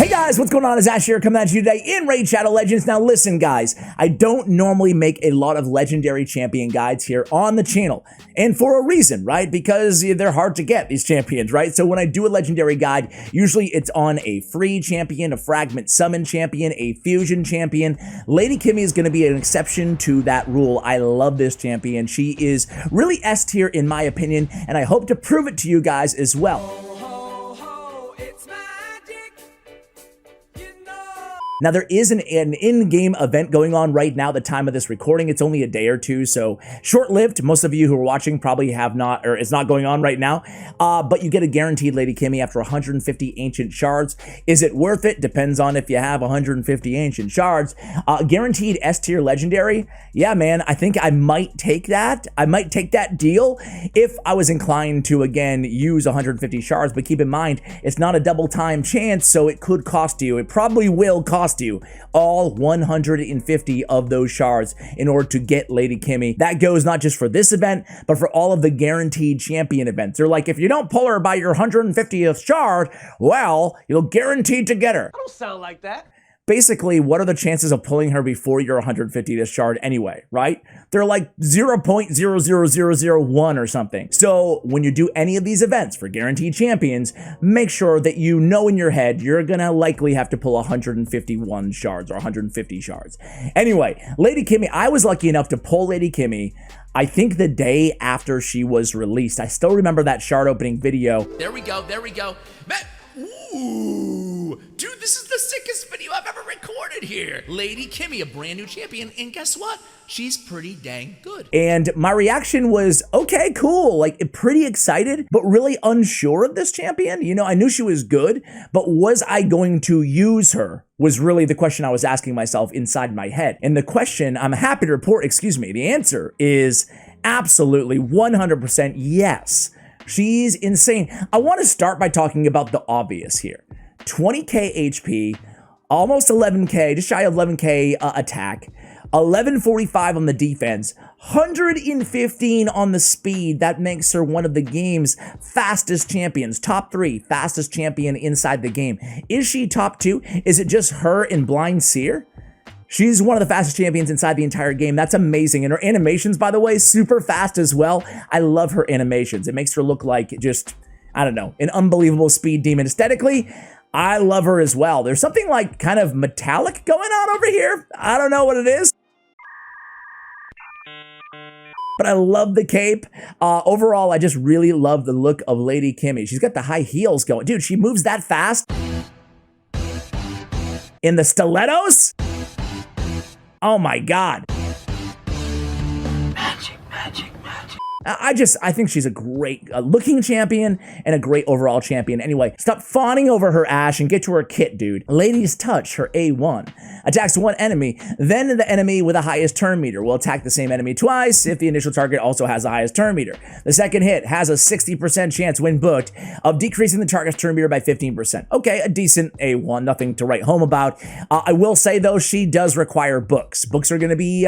Hey guys, what's going on? It's Ash here coming at you today in Raid Shadow Legends. Now listen guys, I don't normally make a lot of legendary champion guides here on the channel. And for a reason, right? Because they're hard to get, these champions, right? So when I do a legendary guide, usually it's on a free champion, a fragment summon champion, a fusion champion. Lady Kimi is going to be an exception to that rule. I love this champion. She is really S tier in my opinion, and I hope to prove it to you guys as well. Now, there is an in-game event going on right now at the time of this recording. It's only a day or two, so short-lived. Most of you who are watching probably have not, or it's not going on right now, but you get a guaranteed Lady Kimi after 150 ancient shards. Is it worth it? Depends on if you have 150 ancient shards. Guaranteed S-tier legendary. Yeah, man, I think I might take that. I might take that deal if I was inclined to, again, use 150 shards, but keep in mind, it's not a double-time chance, so it could cost you. It probably will cost you all 150 of those shards in order to get Lady Kimi. That goes not just for this event, but for all of the guaranteed champion events. They're like, if you don't pull her by your 150th shard, well, you'll guaranteed to get her. I don't sound like that. Basically, what are the chances of pulling her before your 150th shard anyway, right? They're like 0.00001 or something. So when you do any of these events for guaranteed champions, make sure that you know in your head you're gonna likely have to pull 151 shards or 150 shards. Anyway, Lady Kimi, I was lucky enough to pull Lady Kimi, I think the day after she was released. I still remember that shard opening video. There we go, there we go. Ooh, dude, this is the sickest video I've ever recorded here. Lady Kimi, a brand new champion, and guess what? She's pretty dang good. And my reaction was, okay, cool, like pretty excited, but really unsure of this champion. You know, I knew she was good, but was I going to use her? Was really the question I was asking myself inside my head. And the question, I'm happy to report, the answer is absolutely 100% yes. She's insane. I want to start by talking about the obvious here. 20k HP, almost 11k, just shy of 11k attack, 1145 on the defense, 115 on the speed. That makes her one of the game's fastest champions. Top 3 fastest champion inside the game. Is she top 2? Is it just her and Blind Seer? She's one of the fastest champions inside the entire game. That's amazing. And her animations, by the way, super fast as well. I love her animations. It makes her look like just, I don't know, an unbelievable speed demon. Aesthetically, I love her as well. There's something like kind of metallic going on over here. I don't know what it is, but I love the cape. Overall, I just really love the look of Lady Kimi. She's got the high heels going. Dude, she moves that fast. In the stilettos? Oh my God. Magic, magic, magic. I think she's a great looking champion and a great overall champion. Anyway, stop fawning over her, Ash, and get to her kit, dude. Lady's Touch, her A1. Attacks one enemy, then the enemy with the highest turn meter will attack the same enemy twice if the initial target also has the highest turn meter. The second hit has a 60% chance when booked of decreasing the target's turn meter by 15%. Okay, a decent A1, nothing to write home about. I will say though, she does require books. Books are gonna be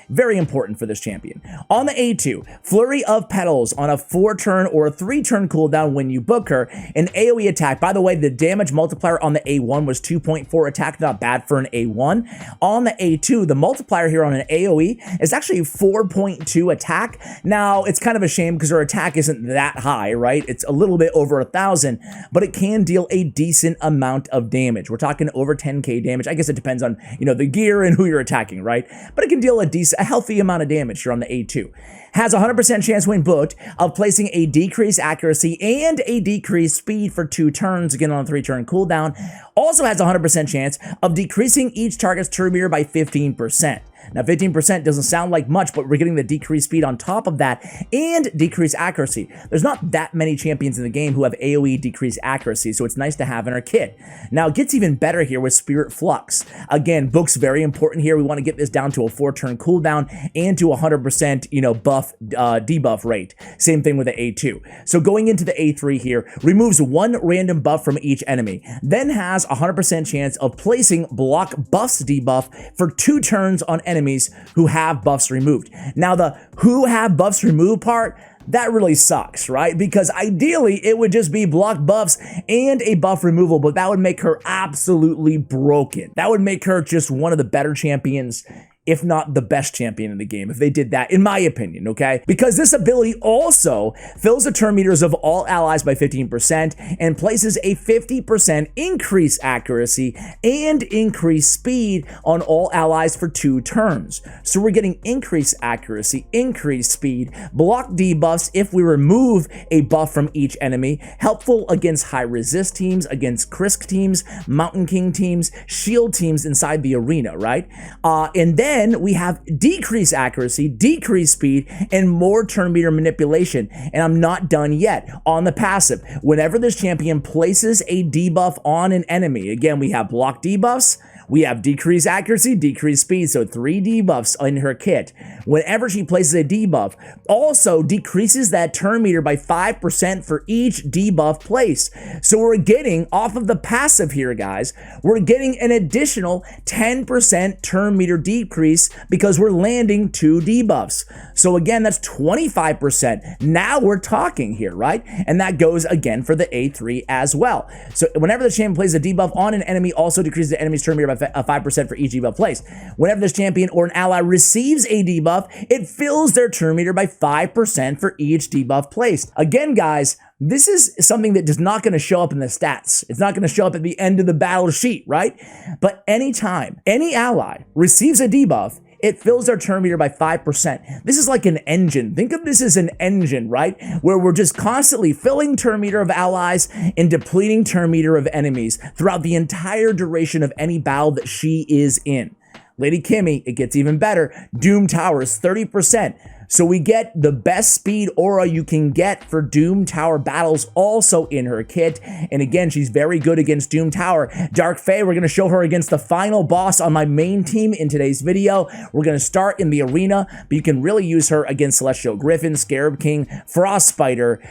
very important for this champion. On the A2, Flurry of Petals on a 4-turn or a 3-turn cooldown when you book her. An AoE attack. By the way, the damage multiplier on the A1 was 2.4 attack, not bad for an A1. On the A2, the multiplier here on an AoE is actually 4.2 attack. Now, it's kind of a shame because her attack isn't that high, right? It's a little bit over 1,000, but it can deal a decent amount of damage. We're talking over 10k damage. I guess it depends on, you know, the gear and who you're attacking, right? But it can deal a healthy amount of damage here on the A2. Has a 100% chance when booked of placing a decreased accuracy and a decreased speed for 2 turns, again on a 3-turn cooldown. Also has a 100% chance of decreasing each target's turn meter by 15%. Now 15% doesn't sound like much, but we're getting the decreased speed on top of that and decreased accuracy. There's not that many champions in the game who have AoE decreased accuracy, so it's nice to have in our kit. Now it gets even better here with Spirit Flux. Again, book's very important here. We want to get this down to a 4-turn cooldown and to 100%, you know, buff debuff rate. Same thing with the A2. So going into the A3 here, removes 1 random buff from each enemy, then has a 100% chance of placing block buffs debuff for 2 turns on enemies who have buffs removed. Now the who have buffs removed part, that really sucks, right? Because ideally, it would just be block buffs and a buff removal, but that would make her absolutely broken. That would make her just one of the better champions, if not the best champion in the game, if they did that, in my opinion, okay? Because this ability also fills the turn meters of all allies by 15% and places a 50% increase accuracy and increase speed on all allies for 2 turns. So we're getting increased accuracy, increased speed, block debuffs if we remove a buff from each enemy, helpful against high resist teams, against Krisk teams, Mountain King teams, shield teams inside the arena, right? And then we have decreased accuracy, decreased speed, and more turn meter manipulation. And I'm not done yet. On the passive, whenever this champion places a debuff on an enemy, again, we have block debuffs, we have decreased accuracy, decreased speed, so 3 debuffs in her kit. Whenever she places a debuff, also decreases that turn meter by 5% for each debuff placed. So we're getting, off of the passive here, guys, we're getting an additional 10% turn meter decrease because we're landing 2 debuffs. So again, that's 25%. Now we're talking here, right? And that goes again for the A3 as well. So whenever the champion plays a debuff on an enemy, also decreases the enemy's turn meter by 5% for each debuff placed. Whenever this champion or an ally receives a debuff, it fills their turn meter by 5% for each debuff placed. Again, guys, this is something that is not going to show up in the stats. It's not going to show up at the end of the battle sheet, right? But anytime any ally receives a debuff, it fills their turn meter by 5%. This is like an engine. Think of this as an engine, right? Where we're just constantly filling turn meter of allies and depleting turn meter of enemies throughout the entire duration of any battle that she is in. Lady Kimi, it gets even better. Doom Tower is 30%. So we get the best speed aura you can get for Doom Tower battles also in her kit. And again, she's very good against Doom Tower. Dark Fae, we're going to show her against the final boss on my main team in today's video. We're going to start in the arena, but you can really use her against Celestial Griffin, Scarab King, Frost Spider.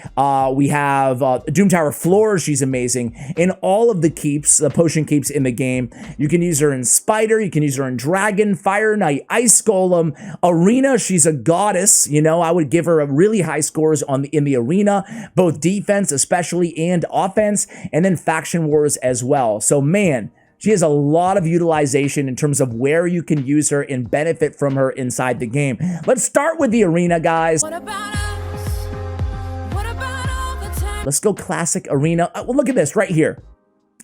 We have Doom Tower Floor, she's amazing. In all of the keeps, the potion keeps in the game, you can use her in Spider, you can use her in Dragon, Fire Knight, Ice Golem, Arena, she's a goddess. You know, I would give her a really high scores in the arena, both defense especially and offense, and then faction wars as well. So man, she has a lot of utilization in terms of where you can use her and benefit from her inside the game. Let's start with the arena, guys. What about us? What about all the time? Let's go classic arena. Well, look at this right here.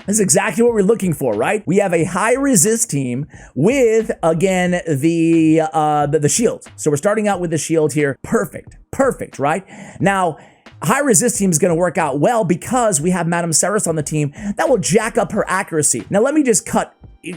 This is exactly what we're looking for, right? We have a high resist team with, again, the shield. So we're starting out with the shield here. Perfect, right? Now, high resist team is going to work out well because we have Madame Ceres on the team that will jack up her accuracy. Now, let me just cut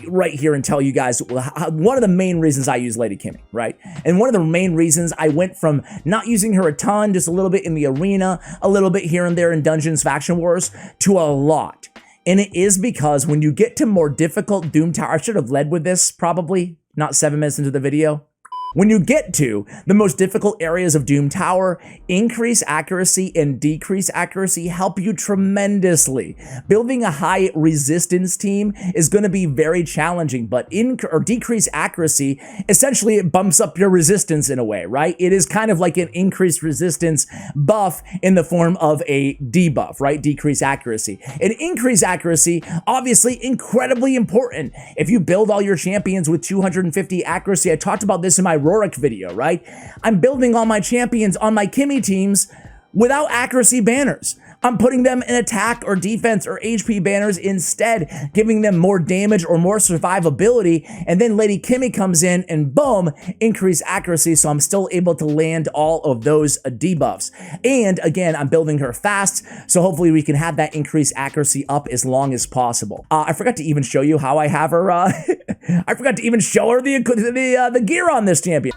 right here and tell you guys one of the main reasons I use Lady Kimi, right? And one of the main reasons I went from not using her a ton, just a little bit in the arena, a little bit here and there in Dungeons Faction Wars, to a lot. And it is because when you get to more difficult Doom Tower, I should have led with this probably, not 7 minutes into the video. When you get to the most difficult areas of Doom Tower, increase accuracy and decrease accuracy help you tremendously. Building a high resistance team is going to be very challenging, but decrease accuracy, essentially it bumps up your resistance in a way, right? It is kind of like an increased resistance buff in the form of a debuff, right? Decrease accuracy. And increase accuracy, obviously incredibly important. If you build all your champions with 250 accuracy, I talked about this in my Rorik video, right? I'm building all my champions on my Kimi teams without accuracy banners. I'm putting them in attack or defense or HP banners instead, giving them more damage or more survivability. And then Lady Kimi comes in and boom, increase accuracy. So I'm still able to land all of those debuffs. And again, I'm building her fast. So hopefully we can have that increased accuracy up as long as possible. I forgot to even show you how I have her. I forgot to even show her the gear on this champion.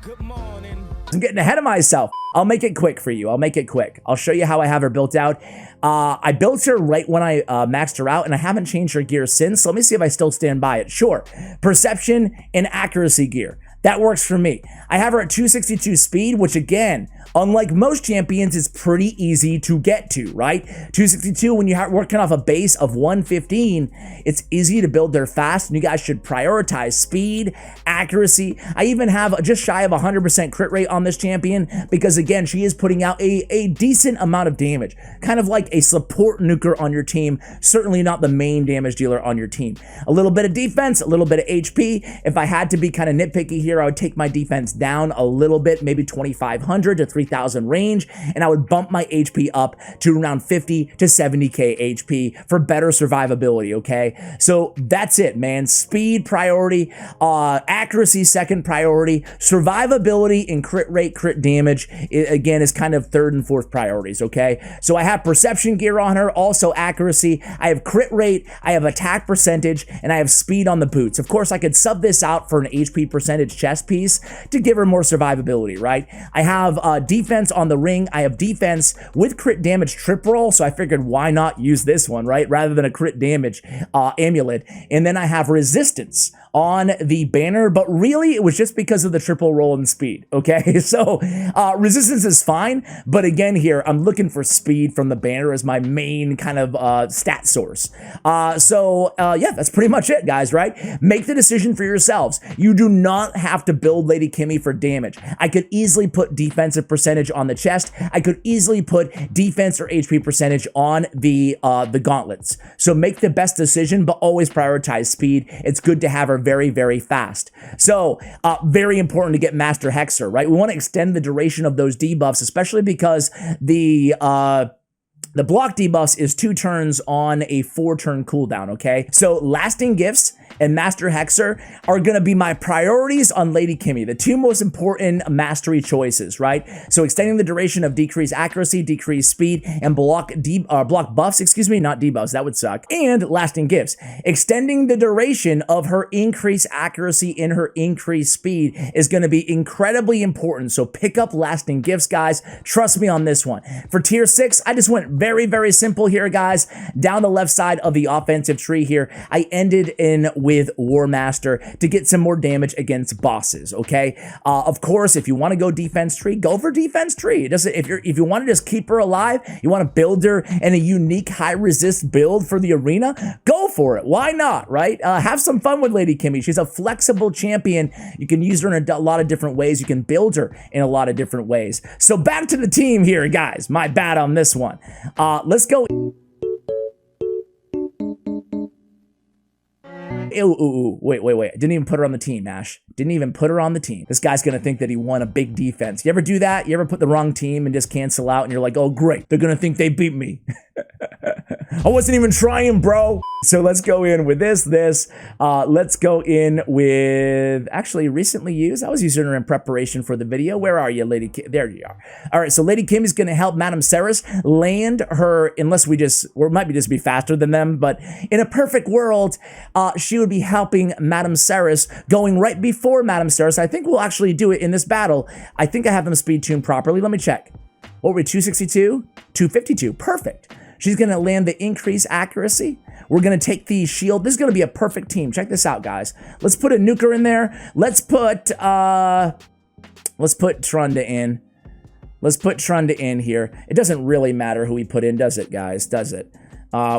Good morning. I'm getting ahead of myself. I'll make it quick for you. I'll make it quick. I'll show you how I have her built out. I built her right when I maxed her out, and I haven't changed her gear since. So let me see if I still stand by it. Sure. Perception and accuracy gear. That works for me. I have her at 262 speed, which again, unlike most champions, is pretty easy to get to, right? 262, when you're working off a base of 115, it's easy to build there fast, and you guys should prioritize speed, accuracy. I even have just shy of 100% crit rate on this champion because, again, she is putting out a decent amount of damage, kind of like a support nuker on your team, certainly not the main damage dealer on your team. A little bit of defense, a little bit of HP. If I had to be kind of nitpicky here, I would take my defense down a little bit, maybe 2,500 to 3,000 range, and I would bump my HP up to around 50 to 70k HP for better survivability, okay? So that's it, man. Speed priority, accuracy second priority, survivability and crit rate, crit damage, again, is kind of third and fourth priorities, okay? So I have perception gear on her, also accuracy, I have crit rate, I have attack percentage, and I have speed on the boots. Of course, I could sub this out for an HP percentage chest piece to give her more survivability, right? I have defense on the ring. I have defense with crit damage trip roll, so I figured why not use this one, right? Rather than a crit damage amulet. And then I have resistance on the banner, but really it was just because of the triple roll and speed, okay? So resistance is fine, but again here, I'm looking for speed from the banner as my main kind of stat source. Yeah, that's pretty much it, guys, right? Make the decision for yourselves. You do not have to build Lady Kimi for damage. I could easily put defensive percentage on the chest. I could easily put defense or HP percentage on the gauntlets. So make the best decision, but always prioritize speed. It's good to have her very, very fast. So very important to get Master Hexer, right? We want to extend the duration of those debuffs, especially because the block debuffs is 2 turns on a 4-turn cooldown, okay? So lasting gifts and Master Hexer are gonna be my priorities on Lady Kimi, the 2 most important mastery choices, right? So extending the duration of decreased accuracy, decreased speed, and block buffs, excuse me, not debuffs, that would suck, and lasting gifts. Extending the duration of her increased accuracy and her increased speed is gonna be incredibly important, so pick up lasting gifts, guys. Trust me on this one. For tier 6, I just went very, very simple here, guys. Down the left side of the offensive tree here, I ended in with War Master to get some more damage against bosses, okay? Of course, if you want to go defense tree, go for defense tree. It doesn't, if you want to just keep her alive, you want to build her in a unique high resist build for the arena, go for it. Why not, right? Have some fun with Lady Kimi. She's a flexible champion. You can use her in a lot of different ways. You can build her in a lot of different ways. So back to the team here, guys. My bad on this one. Let's go. Wait. Didn't even put her on the team, Ash. Didn't even put her on the team. This guy's gonna think that he won a big defense. You ever do that? You ever put the wrong team and just cancel out and you're like, oh great, they're gonna think they beat me. I wasn't even trying, bro. So let's go in with this. Let's go in with, actually recently used. I was using her in preparation for the video. Where are you, Lady Kim? There you are. All right, so Lady Kim is gonna help Madame Ceres land her, unless we just, or it might be just be faster than them, but in a perfect world, she would be helping Madame Ceres going right before Madame Ceres. I think we'll actually do it in this battle. I think I have them speed tuned properly. Let me check. What were we, 262? 252, perfect. She's gonna land the increased accuracy. We're gonna take the shield. This is gonna be a perfect team. Check this out, guys. Let's put a nuker in there. Let's put Trunda in. Let's put Trunda in here. It doesn't really matter who we put in, does it, guys? Does it?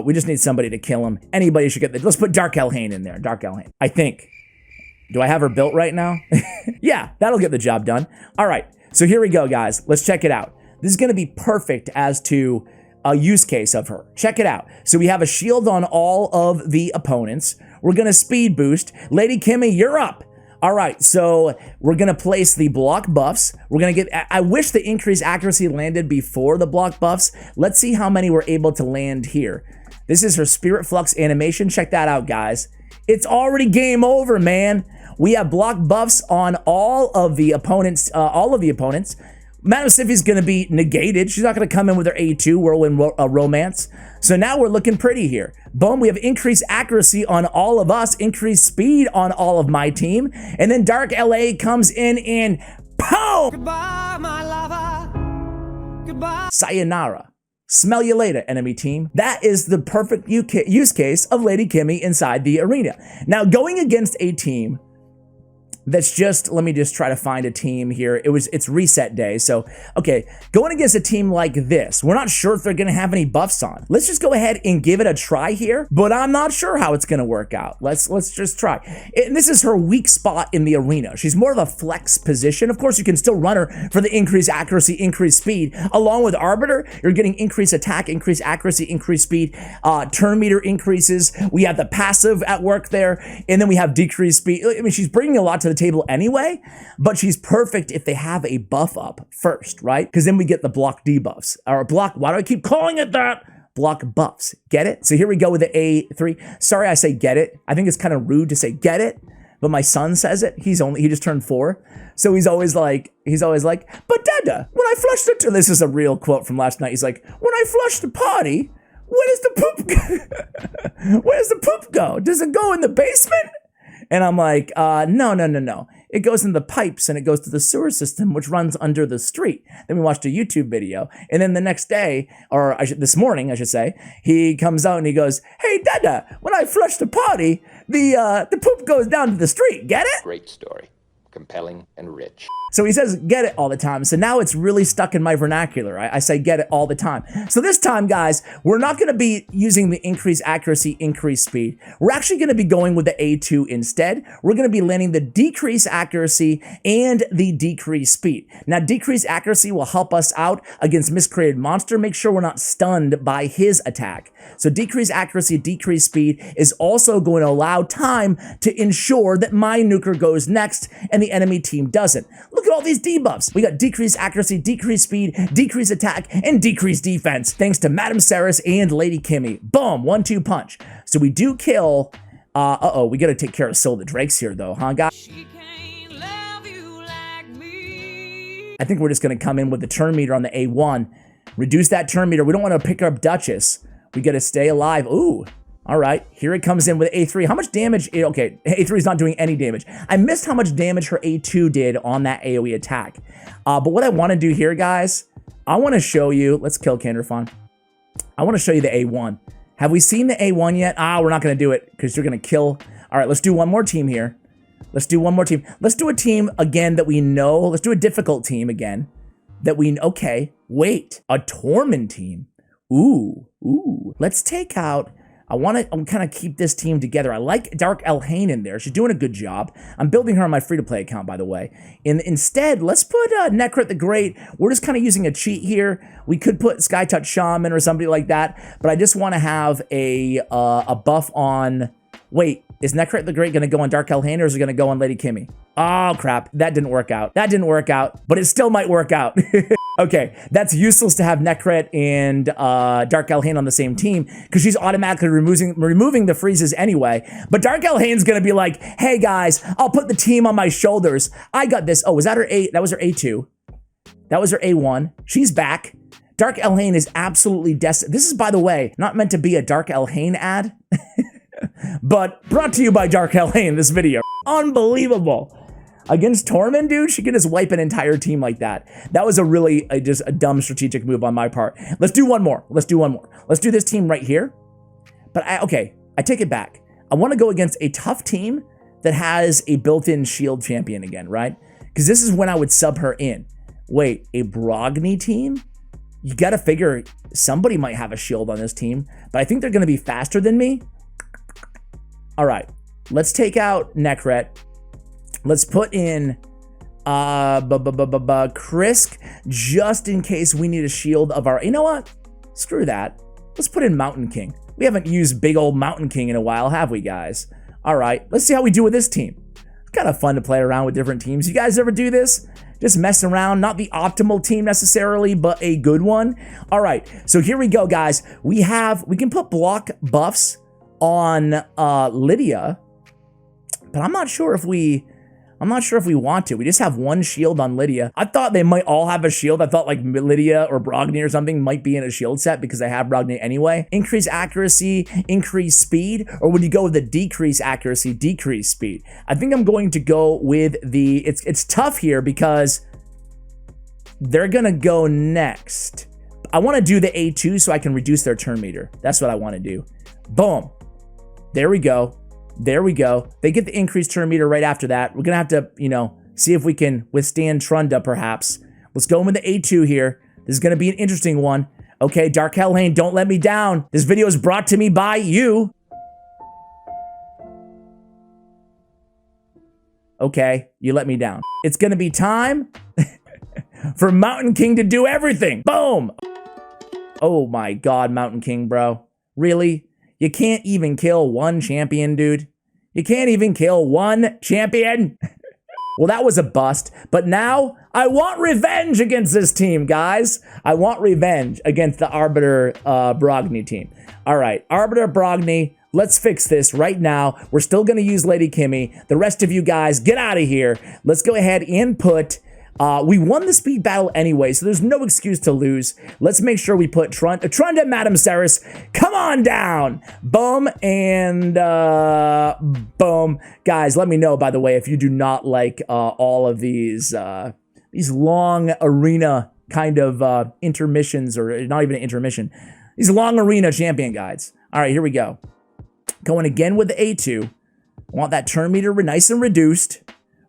We just need somebody to kill him. Anybody should get the, let's put Dark Elhane in there. Dark Elhane, I think. Do I have her built right now? Yeah, that'll get the job done. All right, so here we go, guys. Let's check it out. This is gonna be perfect as to a use case of her. Check it out. So we have a shield on all of the opponents. We're gonna speed boost. Lady Kimi, you're up. All right, so we're gonna place the block buffs. We're gonna get, I wish the increased accuracy landed before the block buffs. Let's see how many we're able to land here. This is her Spirit Flux animation. Check that out, guys. It's already game over, man. We have block buffs on all of the opponents, Madame Siphi's gonna be negated. She's not gonna come in with her A2, Whirlwind Romance. So now we're looking pretty here. Boom, we have increased accuracy on all of us, increased speed on all of my team. And then Dark LA comes in and boom! Goodbye, my lover. Goodbye. Sayonara. Smell you later, enemy team. That is the perfect use case of Lady Kimi inside the arena. Now, going against a team that's just, let me just try to find a team here. It's reset day. So, okay, going against a team like this, we're not sure if they're going to have any buffs on. Let's just go ahead and give it a try here, but I'm not sure how it's going to work out. Let's just try. And this is her weak spot in the arena. She's more of a flex position. Of course, you can still run her for the increased accuracy, increased speed. Along with Arbiter, you're getting increased attack, increased accuracy, increased speed. Turn meter increases. We have the passive at work there, and then we have decreased speed. I mean, she's bringing a lot to the table anyway, but she's perfect if they have a buff up first, right? Because then we get the block debuffs, or block, why do I keep calling it that? Block buffs, get it? So here we go with the A3. Sorry I say get it. I think it's kind of rude to say get it, but my son says it. He just turned 4. So he's always like, but Dada, when I flush the, this is a real quote from last night. He's like, when I flush the potty, where does the poop go? Where does the poop go? Does it go in the basement? And I'm like, no. It goes in the pipes and it goes to the sewer system, which runs under the street. Then we watched a YouTube video. And then the next day, or this morning, I should say, he comes out and he goes, hey, Dada, when I flush the potty, the poop goes down to the street. Get it? Great story. Compelling and rich. So he says get it all the time. So now it's really stuck in my vernacular. I say get it all the time. So this time, guys, we're not going to be using the increased accuracy, increased speed. We're actually going to be going with the A2 instead. We're going to be landing the decreased accuracy and the decreased speed. Now, decreased accuracy will help us out against miscreated monster. Make sure we're not stunned by his attack. So decreased accuracy, decreased speed is also going to allow time to ensure that my nuker goes next and the enemy team doesn't. Look at all these debuffs. We got decreased accuracy, decreased speed, decreased attack, and decreased defense, thanks to Madam Saris and Lady Kimi. Boom, 1-2 punch. So we do kill, we gotta take care of Soul the Drakes here though, huh guys? She can't love you like me. I think we're just gonna come in with the turn meter on the A1, reduce that turn meter. We don't wanna pick up Duchess. We gotta stay alive. Ooh. All right, here it comes in with A3. How much damage? Okay, A3 is not doing any damage. I missed how much damage her A2 did on that AoE attack. But what I want to do here, guys, I want to show you. Let's kill Kanderfon. I want to show you the A1. Have we seen the A1 yet? We're not going to do it because you're going to kill. All right, let's do one more team here. Let's do one more team. Let's do a team again that we know. Let's do a difficult team again that we, okay, wait, a Tormund team. Ooh. Let's take out, I want to kind of keep this team together. I like Dark Elhain in there. She's doing a good job. I'm building her on my free-to-play account, by the way. And instead, let's put Nekrit the Great. We're just kind of using a cheat here. We could put Skytouch Shaman or somebody like that, but I just want to have a buff on... Wait, is Nekrit the Great going to go on Dark Elhain or is it going to go on Lady Kimi? Oh, crap. That didn't work out. That didn't work out, but it still might work out. Okay, that's useless to have Nekrit and Dark Elhain on the same team because she's automatically removing the freezes anyway. But Dark Elhain's going to be like, hey, guys, I'll put the team on my shoulders. I got this. Oh, was that her A? That was her A2. That was her A1. She's back. Dark Elhain is absolutely destined. This is, by the way, not meant to be a Dark Elhain ad. But brought to you by Dark Elhain, this video. Unbelievable. Against Tormund, dude, she can just wipe an entire team like that. That was a really, just a dumb strategic move on my part. Let's do one more. Let's do one more. Let's do this team right here. But okay, I take it back. I want to go against a tough team that has a built-in shield champion again, right? Because this is when I would sub her in. Wait, a Brogni team? You got to figure somebody might have a shield on this team, but I think they're going to be faster than me. All right, let's take out Nekret. Let's put in Krisk just in case we need a shield of our... You know what? Screw that. Let's put in Mountain King. We haven't used big old Mountain King in a while, have we, guys? All right, let's see how we do with this team. It's kind of fun to play around with different teams. You guys ever do this? Just mess around, not the optimal team necessarily, but a good one. All right, so here we go, guys. We can put block buffs on Lydia, but I'm not sure if we want to. We just have one shield on Lydia. I thought they might all have a shield. I thought like Lydia or Brogni or something might be in a shield set because I have Brogni anyway. Increase accuracy, increase speed, or would you go with the decrease accuracy, decrease speed? I think I'm going to go with the, it's tough here because they're gonna go next. I wanna do the A2 so I can reduce their turn meter. That's what I wanna do. Boom. There we go. There we go. They get the increased turn meter right after that. We're gonna have to, see if we can withstand Trunda, perhaps. Let's go in with the A2 here. This is gonna be an interesting one. Okay, Dark Hell Lane, don't let me down. This video is brought to me by you. Okay, you let me down. It's gonna be time for Mountain King to do everything. Boom! Oh my God, Mountain King, bro. Really? You can't even kill one champion, dude. You can't even kill one champion. Well, that was a bust, but now I want revenge against this team, guys. I want revenge against the Arbiter Brogni team. All right, Arbiter Brogni, let's fix this right now. We're still gonna use Lady Kimi. The rest of you guys, get out of here. Let's go ahead and put, we won the speed battle anyway, so there's no excuse to lose. Let's make sure we put Trunda, Madam Ceres, come on down. Boom, and boom. Guys, let me know, by the way, if you do not like all of these long arena kind of intermissions, or not even an intermission, these long arena champion guides. All right, here we go. Going again with the A2. I want that turn meter nice and reduced.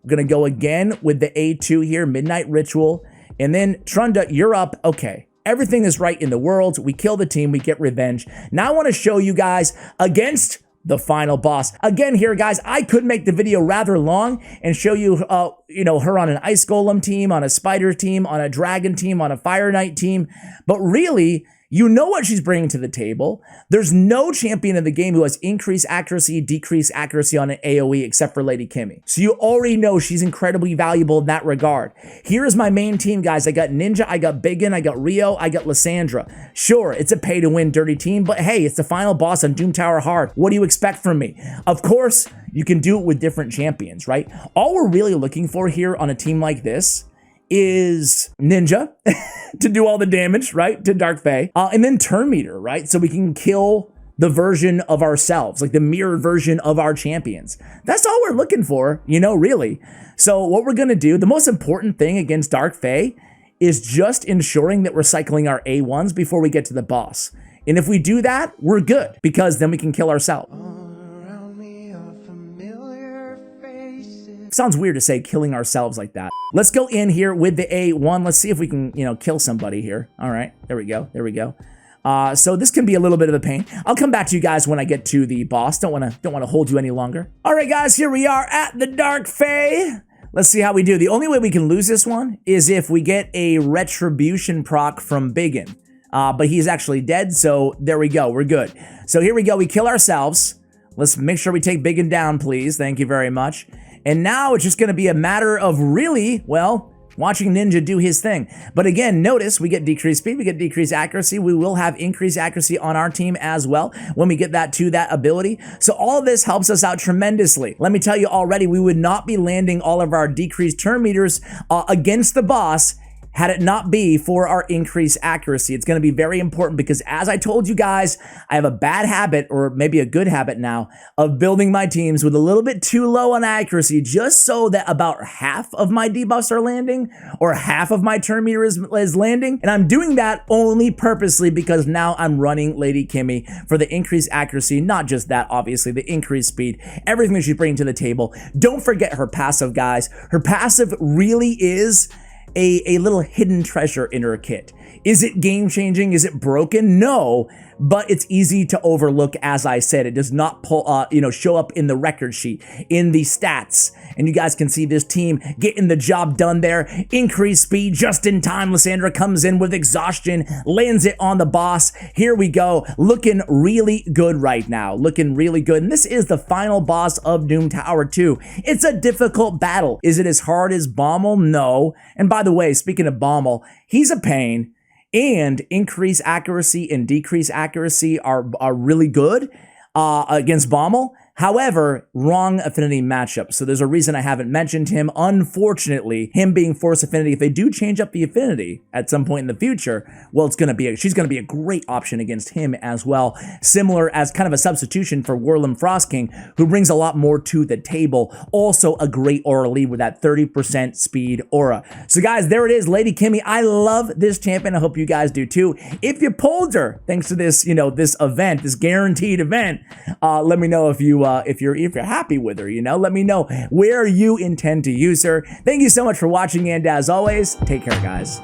We're gonna go again with the A2 here, Midnight Ritual. And then Trunda, you're up. Okay, everything is right in the world. We kill the team, we get revenge. Now I wanna show you guys against the final boss. Again here, guys, I could make the video rather long and show you, her on an Ice Golem team, on a Spider team, on a Dragon team, on a Fire Knight team. But really, you know what she's bringing to the table. There's no champion in the game who has increased accuracy, decreased accuracy on an AoE except for Lady Kimi. So you already know she's incredibly valuable in that regard. Here is my main team, guys. I got Ninja, I got Biggin, I got Rio, I got Lysandra. Sure, it's a pay-to-win dirty team, but hey, it's the final boss on Doom Tower Hard. What do you expect from me? Of course, you can do it with different champions, right? All we're really looking for here on a team like this is Ninja to do all the damage, right, to Dark Fae, and then turn meter, right, so we can kill the version of ourselves, like the mirrored version of our champions. That's all we're looking for, really. So what we're gonna do, the most important thing against Dark Fae is just ensuring that we're cycling our A1s before we get to the boss. And if we do that, we're good, because then we can kill ourselves. Sounds weird to say killing ourselves like that. Let's go in here with the A1. Let's see if we can, kill somebody here. All right, there we go, there we go. So this can be a little bit of a pain. I'll come back to you guys when I get to the boss. Don't wanna hold you any longer. All right, guys, here we are at the Dark Fae. Let's see how we do. The only way we can lose this one is if we get a Retribution proc from Biggin. But he's actually dead, so there we go, we're good. So here we go, we kill ourselves. Let's make sure we take Biggin down, please. Thank you very much. And now it's just gonna be a matter of really, well, watching Ninja do his thing. But again, notice we get decreased speed, we get decreased accuracy. We will have increased accuracy on our team as well when we get that ability. So all of this helps us out tremendously. Let me tell you already, we would not be landing all of our decreased turn meters against the boss had it not be for our increased accuracy. It's gonna be very important because as I told you guys, I have a bad habit, or maybe a good habit now, of building my teams with a little bit too low on accuracy, just so that about half of my debuffs are landing, or half of my turn meter is landing. And I'm doing that only purposely because now I'm running Lady Kimi for the increased accuracy, not just that, obviously, the increased speed, everything that she's bringing to the table. Don't forget her passive, guys. Her passive really is a little hidden treasure in her kit. Is it game-changing? Is it broken? No, but it's easy to overlook. As I said, it does not show up in the record sheet, in the stats. And you guys can see this team getting the job done there. Increased speed just in time. Lysandra comes in with exhaustion, lands it on the boss. Here we go. Looking really good right now. Looking really good. And this is the final boss of Doom Tower 2. It's a difficult battle. Is it as hard as Baumel? No. And by the way, speaking of Baumel, he's a pain. And increased accuracy and decreased accuracy are really good against Baumel. However, wrong affinity matchup. So there's a reason I haven't mentioned him. Unfortunately, him being force affinity, if they do change up the affinity at some point in the future, well, she's gonna be a great option against him as well. Similar as kind of a substitution for Whirlem Frostking, who brings a lot more to the table. Also a great aura lead with that 30% speed aura. So guys, there it is, Lady Kimi. I love this champion. I hope you guys do too. If you pulled her, thanks to this, this event, this guaranteed event, let me know if you if you're happy with her, you know, let me know where you intend to use her. Thank you so much for watching, and as always, take care, guys.